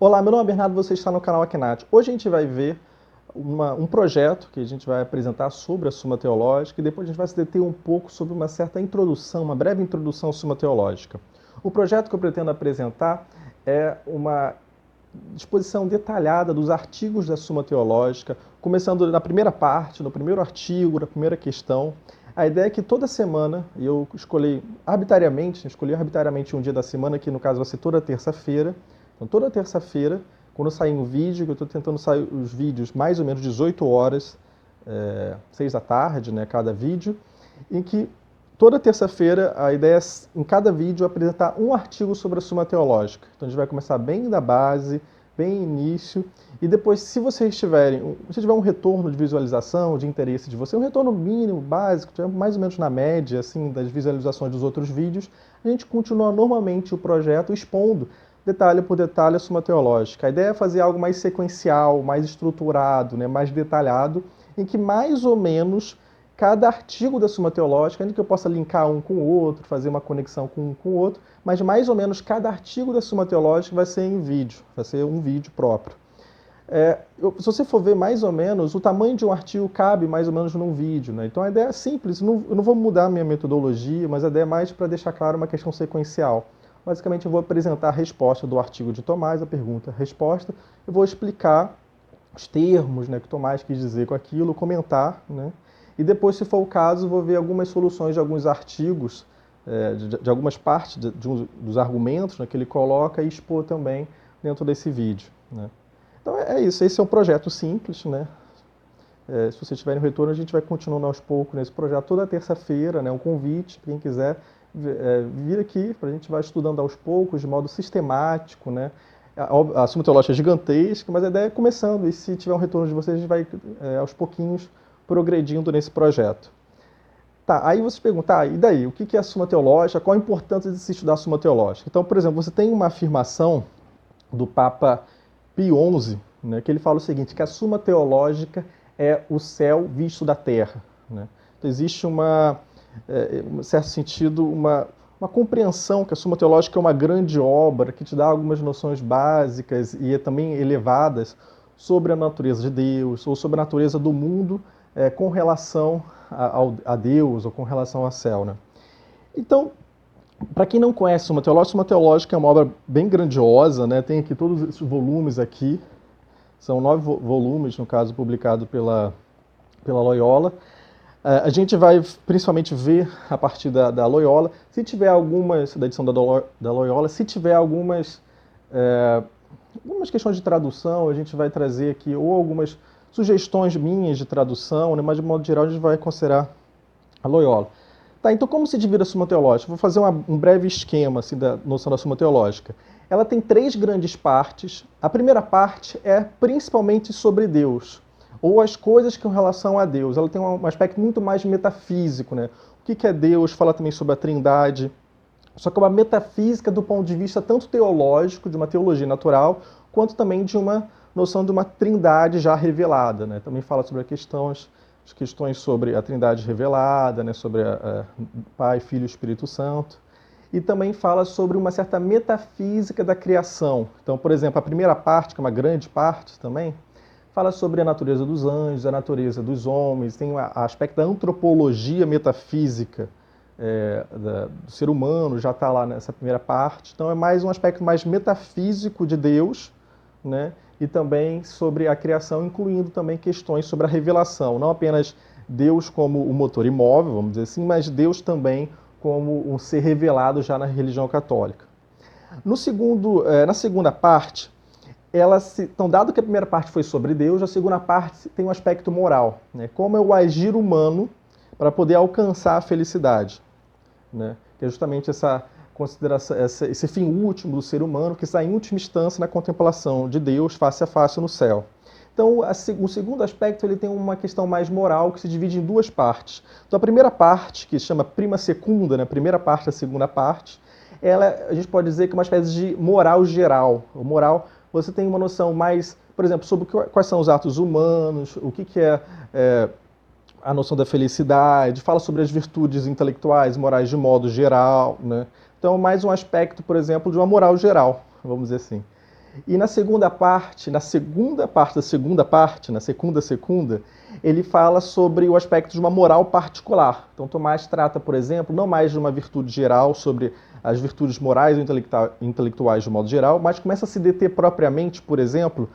Olá, meu nome é Bernardo, você está no canal Akhenaten. Hoje a gente vai ver um projeto que a gente vai apresentar sobre a Suma Teológica e depois a gente vai se deter um pouco sobre uma certa introdução, uma breve introdução à Suma Teológica. O projeto que eu pretendo apresentar é uma disposição detalhada dos artigos da Suma Teológica, começando na primeira parte, no primeiro artigo, na primeira questão. A ideia é que toda semana, e eu escolhi arbitrariamente um dia da semana, que no caso vai ser toda terça-feira. Então toda terça-feira, quando sair um vídeo, que eu estou tentando sair os vídeos mais ou menos 18 horas, 6 da tarde, né, cada vídeo, em que toda terça-feira a ideia é, em cada vídeo, apresentar um artigo sobre a Suma Teológica. Então a gente vai começar bem da base, bem início, e depois, se vocês tiver um retorno de visualização, de interesse de você, um retorno mínimo, básico, mais ou menos na média assim, das visualizações dos outros vídeos, a gente continua normalmente o projeto expondo detalhe por detalhe a Suma Teológica. A ideia é fazer algo mais sequencial, mais estruturado, né, mais detalhado, em que mais ou menos cada artigo da Suma Teológica, ainda que eu possa linkar um com o outro, fazer uma conexão com um com o outro, mas mais ou menos cada artigo da Suma Teológica vai ser em vídeo, vai ser um vídeo próprio. Se você for ver mais ou menos, o tamanho de um artigo cabe mais ou menos num vídeo, né? Então a ideia é simples, eu não vou mudar a minha metodologia, mas a ideia é mais para deixar claro uma questão sequencial. Basicamente eu vou apresentar a resposta do artigo de Tomás, a pergunta, a resposta, eu vou explicar os termos, né, que Tomás quis dizer com aquilo, comentar, né? E depois, se for o caso, vou ver algumas soluções de alguns artigos, de algumas partes dos argumentos, né, que ele coloca e expor também dentro desse vídeo, né? Então é isso, esse é um projeto simples, né? Se vocês tiverem retorno, a gente vai continuando aos poucos nesse projeto toda terça-feira, né? Um convite, quem quiser vir aqui, para a gente vai estudando aos poucos, de modo sistemático, né? A Suma Teológica é gigantesca, mas a ideia é começando, e se tiver um retorno de vocês, a gente vai aos pouquinhos progredindo nesse projeto. Tá, aí você pergunta, e daí? O que é a Suma Teológica? Qual a importância de se estudar a Suma Teológica? Então, por exemplo, você tem uma afirmação do Papa Pio XI, né, que ele fala o seguinte, que a Suma Teológica é o céu visto da terra, né? Então existe em certo sentido, uma compreensão que a Suma Teológica é uma grande obra que te dá algumas noções básicas e também elevadas sobre a natureza de Deus ou sobre a natureza do mundo com relação a Deus ou com relação ao céu, né? Então, para quem não conhece Suma Teológica é uma obra bem grandiosa, né? Tem aqui todos esses volumes aqui, são 9 volumes, no caso, publicado pela Loyola. A gente vai principalmente ver a partir da Loyola, se tiver algumas, da edição da Loyola, se tiver algumas questões de tradução, a gente vai trazer aqui, ou algumas sugestões minhas de tradução, né, mas de modo geral a gente vai considerar a Loyola. Tá, então como se divide a Suma Teológica? Vou fazer um breve esquema assim, da noção da Suma Teológica. Ela tem 3 grandes partes. A primeira parte é principalmente sobre Deus, ou as coisas que em relação a Deus. Ela tem um aspecto muito mais metafísico, né? O que é Deus? Fala também sobre a Trindade. Só que é uma metafísica do ponto de vista tanto teológico, de uma teologia natural, quanto também de uma noção de uma Trindade já revelada, né? Também fala sobre as questões sobre a Trindade revelada, né? Sobre Pai, Filho e Espírito Santo. E também fala sobre uma certa metafísica da criação. Então, por exemplo, a primeira parte, que é uma grande parte também, fala sobre a natureza dos anjos, a natureza dos homens, tem o aspecto da antropologia metafísica do ser humano, já está lá nessa primeira parte. Então é mais um aspecto mais metafísico de Deus, né? E também sobre a criação, incluindo também questões sobre a revelação. Não apenas Deus como o motor imóvel, vamos dizer assim, mas Deus também como um ser revelado já na religião católica. Na segunda parte, então, dado que a primeira parte foi sobre Deus, a segunda parte tem um aspecto moral, né? Como é o agir humano para poder alcançar a felicidade, né? Que é justamente essa consideração, esse fim último do ser humano, que está em última instância na contemplação de Deus face a face no céu. Então, o segundo aspecto ele tem uma questão mais moral que se divide em 2 partes. Então, a primeira parte, que se chama prima secunda, né? A primeira parte e a segunda parte, a gente pode dizer que é uma espécie de moral geral. O moral, você tem uma noção mais, por exemplo, sobre quais são os atos humanos, o que é a noção da felicidade, fala sobre as virtudes intelectuais, morais de modo geral, né? Então, mais um aspecto, por exemplo, de uma moral geral, vamos dizer assim. E na segunda parte da segunda parte, na segunda, ele fala sobre o aspecto de uma moral particular. Então Tomás trata, por exemplo, não mais de uma virtude geral, sobre as virtudes morais ou intelectuais de modo geral, mas começa a se deter propriamente, por exemplo,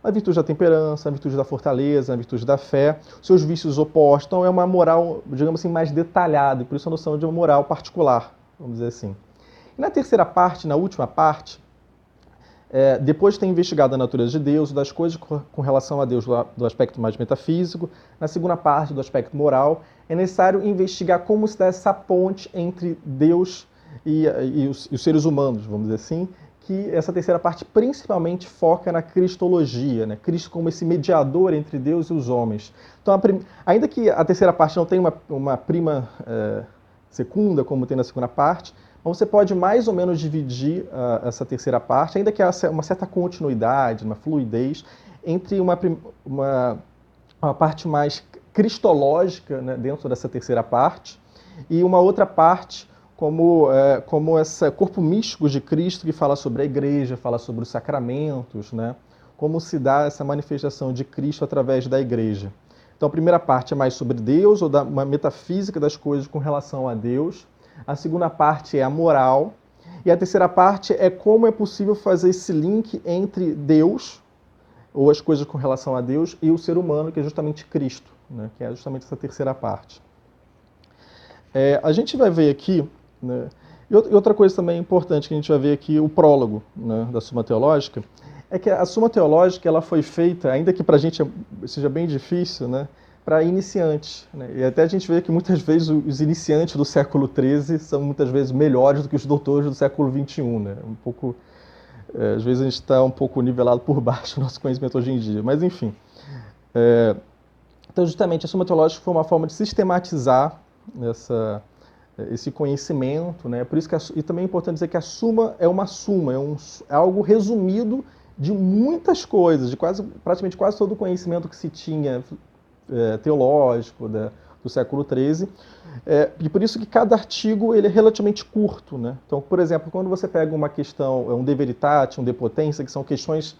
a virtude da temperança, a virtude da fortaleza, a virtude da fé, seus vícios opostos. Então é uma moral, digamos assim, mais detalhada, e por isso a noção de uma moral particular, vamos dizer assim. E na terceira parte, na última parte, depois de ter investigado a natureza de Deus, das coisas com relação a Deus do aspecto mais metafísico, na segunda parte do aspecto moral, é necessário investigar como se dá essa ponte entre Deus e os seres humanos, vamos dizer assim, que essa terceira parte principalmente foca na cristologia, né? Cristo como esse mediador entre Deus e os homens. Então, ainda que a terceira parte não tenha uma prima secunda, como tem na segunda parte, então você pode mais ou menos dividir essa terceira parte, ainda que há uma certa continuidade, uma fluidez, entre uma parte mais cristológica, né, dentro dessa terceira parte, e uma outra parte como esse corpo místico de Cristo, que fala sobre a igreja, fala sobre os sacramentos, né, como se dá essa manifestação de Cristo através da igreja. Então a primeira parte é mais sobre Deus, ou uma metafísica das coisas com relação a Deus. A segunda parte é a moral. E a terceira parte é como é possível fazer esse link entre Deus, ou as coisas com relação a Deus, e o ser humano, que é justamente Cristo, né? Que é justamente essa terceira parte. A gente vai ver aqui, né? E outra coisa também importante que a gente vai ver aqui, o prólogo, né, da Suma Teológica, é que a Suma Teológica ela foi feita, ainda que para a gente seja bem difícil, né, para iniciantes, né? E até a gente vê que muitas vezes os iniciantes do século XIII são muitas vezes melhores do que os doutores do século XXI, né? Às vezes a gente está um pouco nivelado por baixo do nosso conhecimento hoje em dia, mas enfim. Então justamente a Suma Teológica foi uma forma de sistematizar esse conhecimento, né? Por isso e também é importante dizer que a Suma é uma suma, é algo resumido de muitas coisas, de praticamente quase todo o conhecimento que se tinha teológico do século XIII, e por isso que cada artigo ele é relativamente curto, né? Então, por exemplo, quando você pega uma questão, um De Veritate, um De Potência, que são questões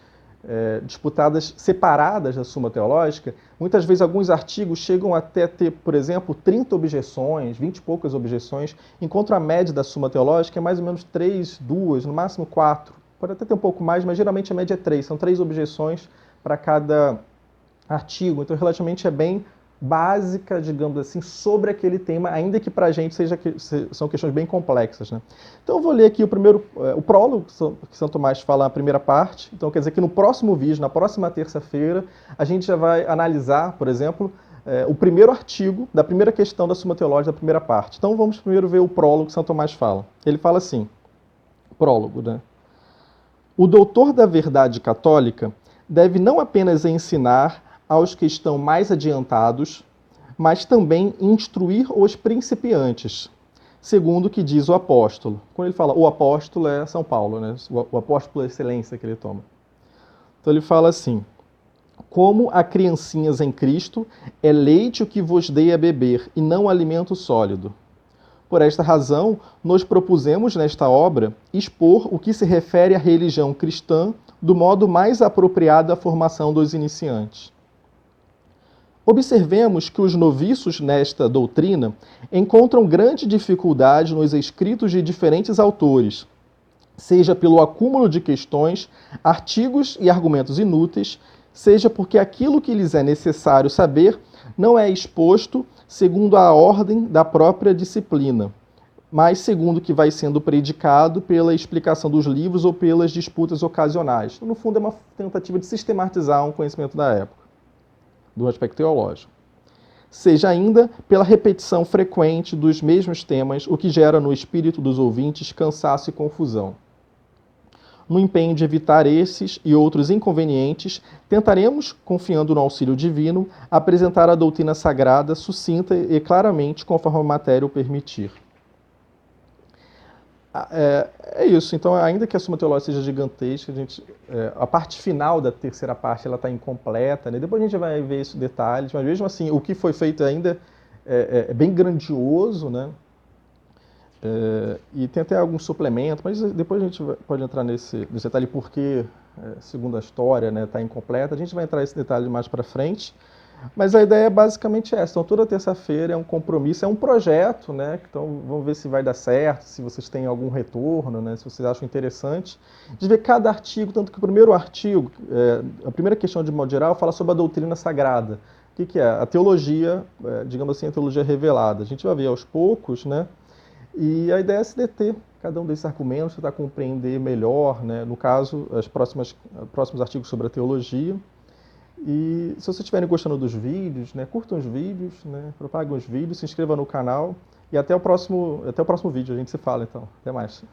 disputadas separadas da Suma Teológica, muitas vezes alguns artigos chegam até ter, por exemplo, 30 objeções, 20 e poucas objeções, enquanto a média da Suma Teológica é mais ou menos 3, 2, no máximo 4. Pode até ter um pouco mais, mas geralmente a média é 3. São 3 objeções para cada artigo, então relativamente é bem básica, digamos assim, sobre aquele tema, ainda que para a gente são questões bem complexas, né? Então eu vou ler aqui o prólogo que São Tomás fala na primeira parte. Então quer dizer que no próximo vídeo, na próxima terça-feira, a gente já vai analisar, por exemplo, o primeiro artigo da primeira questão da Suma Teológica da primeira parte. Então vamos primeiro ver o prólogo que São Tomás fala. Ele fala assim, prólogo, né? O doutor da verdade católica deve não apenas ensinar aos que estão mais adiantados, mas também instruir os principiantes, segundo o que diz o apóstolo. Quando ele fala o apóstolo é São Paulo, né? O apóstolo por excelência que ele toma. Então ele fala assim, como a criancinhas em Cristo, é leite o que vos dei a beber, e não alimento sólido. Por esta razão, nos propusemos nesta obra expor o que se refere à religião cristã do modo mais apropriado à formação dos iniciantes. Observemos que os noviços nesta doutrina encontram grande dificuldade nos escritos de diferentes autores, seja pelo acúmulo de questões, artigos e argumentos inúteis, seja porque aquilo que lhes é necessário saber não é exposto segundo a ordem da própria disciplina, mas segundo o que vai sendo predicado pela explicação dos livros ou pelas disputas ocasionais. No fundo, é uma tentativa de sistematizar um conhecimento da época, do aspecto teológico. Seja ainda pela repetição frequente dos mesmos temas, o que gera no espírito dos ouvintes cansaço e confusão. No empenho de evitar esses e outros inconvenientes, tentaremos, confiando no auxílio divino, apresentar a doutrina sagrada sucinta e claramente conforme a matéria o permitir. É isso. Então, ainda que a Suma Teológica seja gigantesca, a parte final da terceira parte ela está incompleta, né? Depois a gente vai ver isso em detalhes, mas mesmo assim, o que foi feito ainda é bem grandioso, né? E tem até alguns suplementos, mas depois a gente pode entrar nesse detalhe porque, segundo a história, né, está incompleta. A gente vai entrar nesse detalhe mais para frente. Mas a ideia é basicamente essa. Então, toda terça-feira é um compromisso, é um projeto, né? Então, vamos ver se vai dar certo, se vocês têm algum retorno, né? Se vocês acham interessante. De ver cada artigo, tanto que o primeiro artigo, a primeira questão de modo geral, fala sobre a doutrina sagrada. O que é? A teologia, digamos assim, a teologia revelada. A gente vai ver aos poucos, né? E a ideia é se deter cada um desses argumentos, tentar compreender melhor, né? No caso, os próximos artigos sobre a teologia. E se vocês estiverem gostando dos vídeos, né, curtam os vídeos, né, propaguem os vídeos, se inscrevam no canal e até o próximo vídeo. A gente se fala então. Até mais.